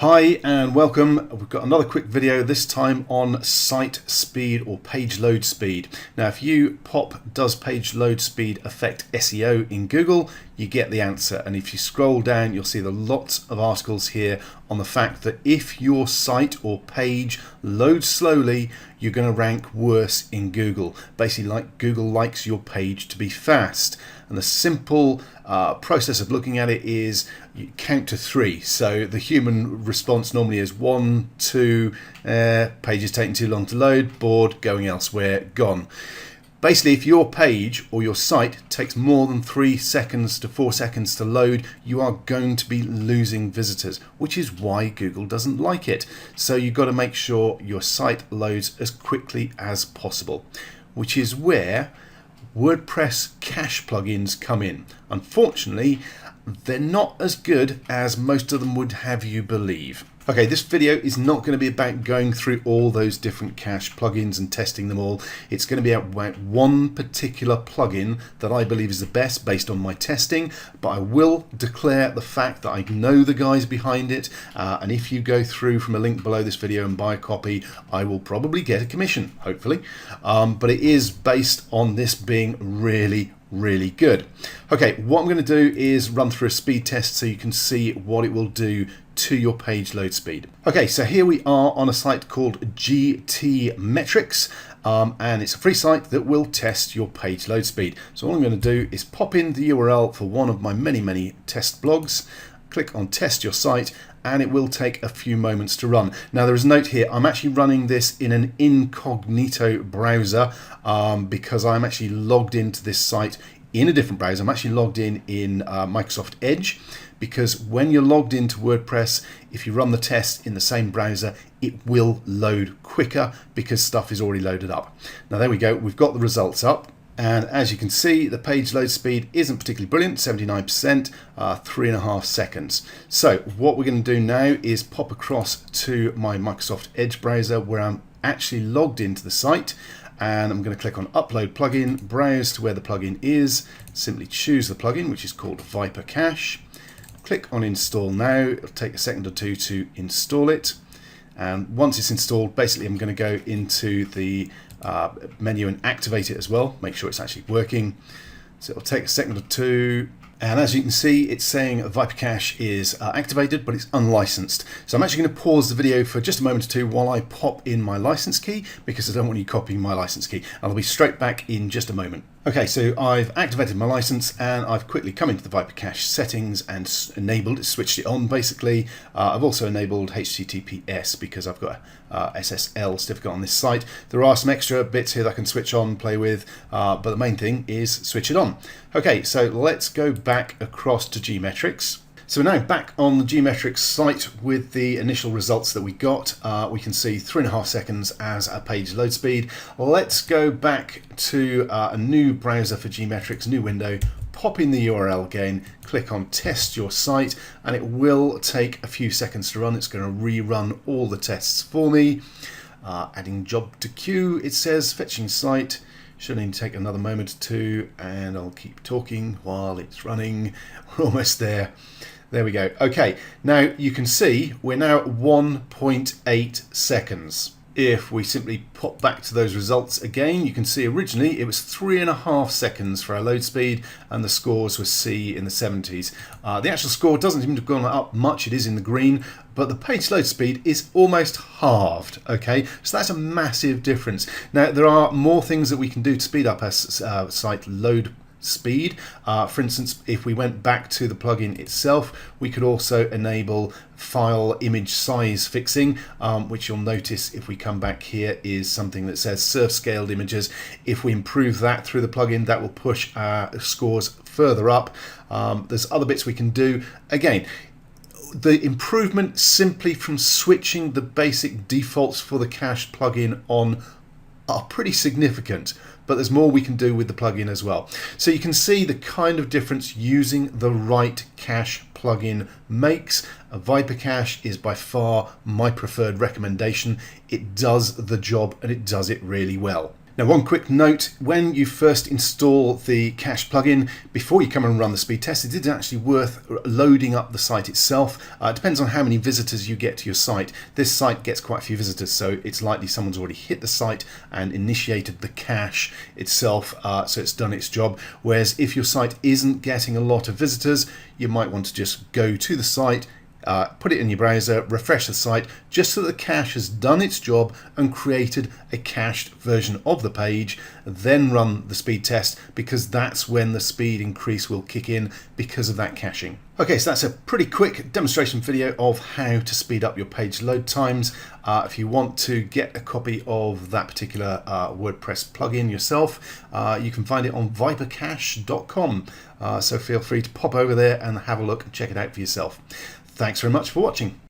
Hi and welcome. We've got another quick video, this time on site speed or page load speed. Now if you pop does page load speed affect SEO in Google, you get the answer, and if you scroll down you'll see there are lots of articles here on the fact that if your site or page loads slowly, you're going to rank worse in Google. Basically, like Google likes your page to be fast, and the simple process of looking at it is you count to 3. So the human response normally is 1, 2, page is taking too long to load, bored, going elsewhere, gone. Basically, if your page or your site takes more than 3 seconds to 4 seconds to load, you are going to be losing visitors, which is why Google doesn't like it. So you've got to make sure your site loads as quickly as possible, which is where WordPress cache plugins come in. Unfortunately, they're not as good as most of them would have you believe. Okay, this video is not going to be about going through all those different cache plugins and testing them all. It's going to be about one particular plugin that I believe is the best based on my testing, but I will declare the fact that I know the guys behind it, and if you go through from a link below this video and buy a copy, I will probably get a commission, hopefully. But it is based on this being really good. Okay, what I'm going to do is run through a speed test so you can see what it will do to your page load speed. Okay, so here we are on a site called GT Metrics, and it's a free site that will test your page load speed. So all I'm going to do is pop in the URL for one of my many test blogs, click on test your site, and it will take a few moments to run. Now there is a note here, I'm actually running this in an incognito browser because I'm actually logged into this site in a different browser. I'm actually logged in Microsoft Edge, because when you're logged into WordPress, if you run the test in the same browser, it will load quicker because stuff is already loaded up. Now there we go, we've got the results up. And as you can see, the page load speed isn't particularly brilliant, 79%, 3.5 seconds. So what we're going to do now is pop across to my Microsoft Edge browser where I'm actually logged into the site, and I'm going to click on Upload Plugin, browse to where the plugin is, simply choose the plugin, which is called Viper Cache. Click on Install Now. It'll take a second or two to install it. And once it's installed, basically I'm going to go into the menu and activate it as well, make sure it's actually working. So it'll take a second or two, and as you can see, it's saying Viper Cache is activated, but it's unlicensed. So I'm actually going to pause the video for just a moment or two while I pop in my license key, because I don't want you copying my license key. I'll be straight back in just a moment. Okay, so I've activated my license and I've quickly come into the Viper Cache settings and switched it on basically. I've also enabled HTTPS because I've got a SSL certificate on this site. There are some extra bits here that I can switch on, play with, but the main thing is switch it on. Okay, so let's go back across to Gmetrics. So we're now back on the Gmetrics site with the initial results that we got. We can see 3.5 seconds as a page load speed. Let's go back to a new browser for Gmetrics, new window, pop in the URL again, click on test your site, and it will take a few seconds to run. It's going to rerun all the tests for me. Adding job to queue, it says fetching site. Should only take another moment or two, and I'll keep talking while it's running. We're almost there. There we go. Okay, now you can see we're now at 1.8 seconds. If we simply pop back to those results again, you can see originally it was 3.5 seconds for our load speed, and the scores were C in the 70s. The actual score doesn't seem to have gone up much, it is in the green, but the page load speed is almost halved. Okay, so that's a massive difference. Now there are more things that we can do to speed up our site load speed. For instance, if we went back to the plugin itself, we could also enable file image size fixing, which you'll notice if we come back here is something that says serve scaled images. If we improve that through the plugin, that will push our scores further up. There's other bits we can do. Again, the improvement simply from switching the basic defaults for the cache plugin on are pretty significant, but there's more we can do with the plugin as well. So you can see the kind of difference using the right cache plugin makes. A Viper Cache is by far my preferred recommendation. It does the job and it does it really well. Now, one quick note, when you first install the cache plugin, before you come and run the speed test, it is actually worth loading up the site itself. It depends on how many visitors you get to your site. This site gets quite a few visitors, so it's likely someone's already hit the site and initiated the cache itself, so it's done its job. Whereas if your site isn't getting a lot of visitors, you might want to just go to the site, put it in your browser, refresh the site, just so the cache has done its job and created a cached version of the page, then run the speed test, because that's when the speed increase will kick in because of that caching. Okay, so that's a pretty quick demonstration video of how to speed up your page load times. If you want to get a copy of that particular WordPress plugin yourself, you can find it on vipercache.com. So feel free to pop over there and have a look and check it out for yourself. Thanks very much for watching.